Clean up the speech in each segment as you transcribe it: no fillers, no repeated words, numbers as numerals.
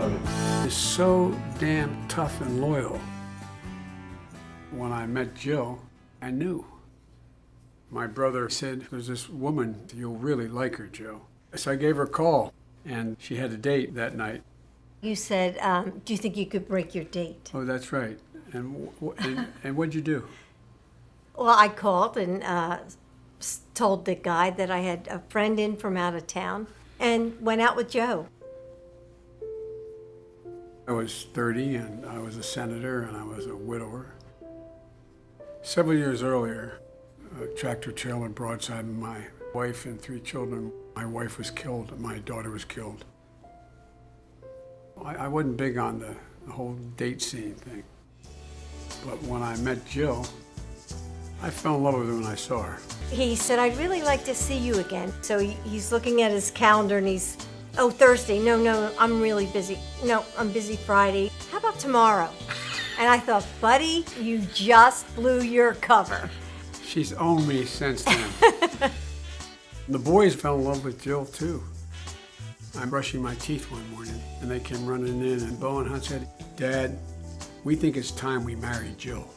Love you. Is so damn tough and loyal. When I met Jill, I knew. My brother said, there's this woman, you'll really like her, Joe. So I gave her a call, and she had a date that night. You said, do you think you could break your date? Oh, that's right. And what'd you do? Well, I called and told the guy that I had a friend in from out of town and went out with Joe. I was 30, and I was a senator, and I was a widower. Several years earlier, a tractor trailer broadsided my wife and 3 children. My wife was killed, and my daughter was killed. I wasn't big on the whole date scene thing. But when I met Jill, I fell in love with her when I saw her. He said, I'd really like to see you again. So he's looking at his calendar and he's, oh, Thursday. No, I'm really busy. No, I'm busy Friday. How about tomorrow? And I thought, buddy, you just blew your cover. She's owned me since then. The boys fell in love with Jill, too. I'm brushing my teeth one morning, and they came running in, and Bo and Hunt said, Dad, we think it's time we marry Jill.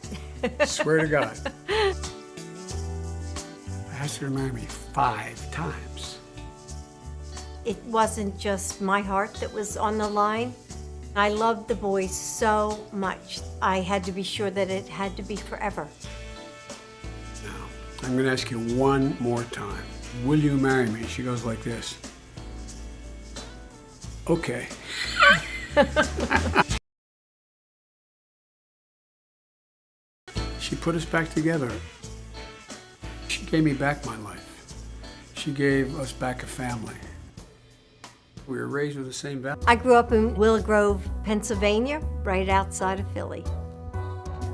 Swear to God. I asked her to marry me 5 times. It wasn't just my heart that was on the line. I loved the boys so much. I had to be sure that it had to be forever. Now, I'm going to ask you one more time. Will you marry me? She goes like this. Okay. She put us back together. She gave me back my life. She gave us back a family. We were raised with the same values. I grew up in Willow Grove, Pennsylvania, right outside of Philly.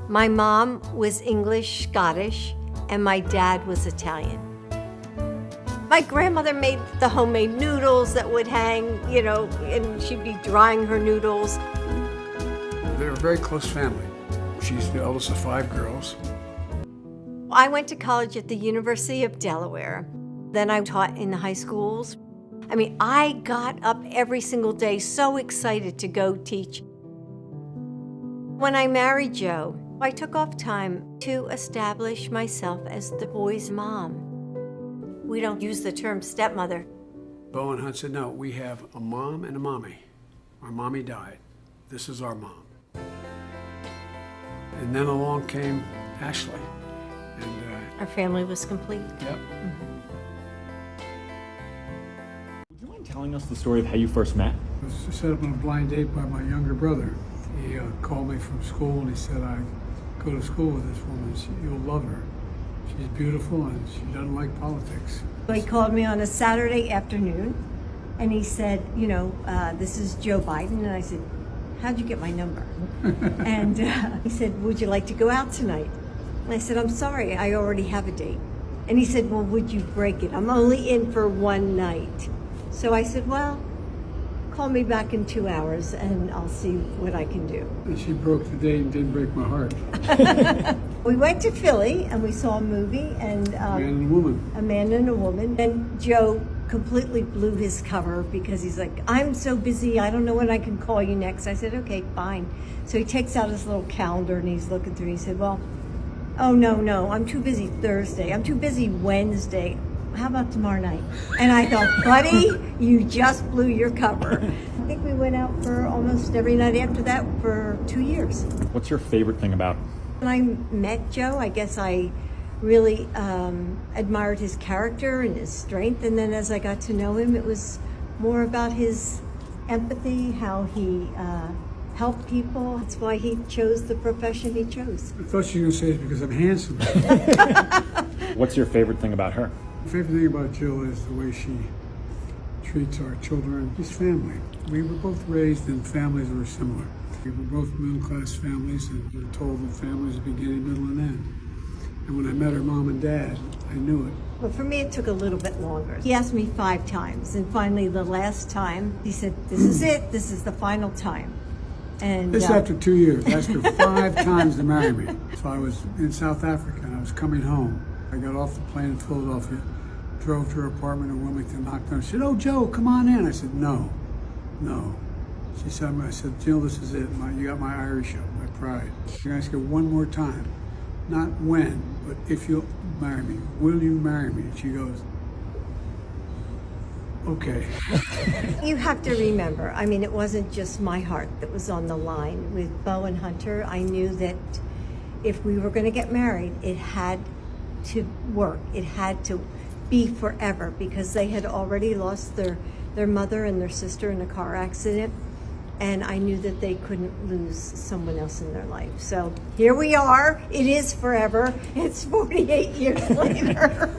My mom was English, Scottish, and my dad was Italian. My grandmother made the homemade noodles that would hang, and she'd be drying her noodles. They were a very close family. She's the eldest of 5 girls. I went to college at the University of Delaware. Then I taught in the high schools. I got up every single day so excited to go teach. When I married Joe, I took off time to establish myself as the boys' mom. We don't use the term stepmother. Bo and Hunt said, no, we have a mom and a mommy. Our mommy died. This is our mom. And then along came Ashley. And our family was complete. Yep. Would you mind telling us the story of how you first met? I was set up on a blind date by my younger brother. He called me from school and he said, I go to school with this woman. You'll love her. She's beautiful and she doesn't like politics. He called me on a Saturday afternoon and he said, this is Joe Biden. And I said, how'd you get my number? And he said, would you like to go out tonight? And I said, I'm sorry, I already have a date. And he said, well, would you break it? I'm only in for one night. So I said, well, call me back in 2 hours and I'll see what I can do. And she broke the date and didn't break my heart. We went to Philly and we saw a movie and a man and a woman. A man and a woman. And Joe completely blew his cover because he's like, I'm so busy, I don't know when I can call you next. I said, okay, fine. So he takes out his little calendar and he's looking through. He said, well, oh no, I'm too busy Thursday. I'm too busy Wednesday. How about tomorrow night? And I thought, buddy, you just blew your cover. I think we went out for almost every night after that for 2 years. What's your favorite thing about him? When I met Joe, I guess I really admired his character and his strength. And then as I got to know him, it was more about his empathy, how he helped people. That's why he chose the profession he chose. I thought you were going to say it's because I'm handsome. What's your favorite thing about her? My favorite thing about Jill is the way she treats our children. She's family. We were both raised in families that were similar. We were both middle-class families, and we were told that families are beginning, middle, and end. And when I met her mom and dad, I knew it. Well, for me, it took a little bit longer. He asked me 5 times, and finally, the last time, he said, this is it. This is the final time. And this after 2 years. I asked her 5 times to marry me. So I was in South Africa, and I was coming home. I got off the plane in Philadelphia, drove to her apartment in Wilmington, knocked on. She said, oh, Joe, come on in. I said, no. She said, I said, Jill, this is it. You got my Irish up, my pride. You're going to ask her one more time. Not when, but if you'll marry me. Will you marry me? And she goes, okay. You have to remember, I mean, it wasn't just my heart that was on the line. With Bo and Hunter, I knew that if we were going to get married, it had to work. It had to be forever, because they had already lost their mother and their sister in a car accident. And I knew that they couldn't lose someone else in their life. So here we are. It is forever. It's 48 years later.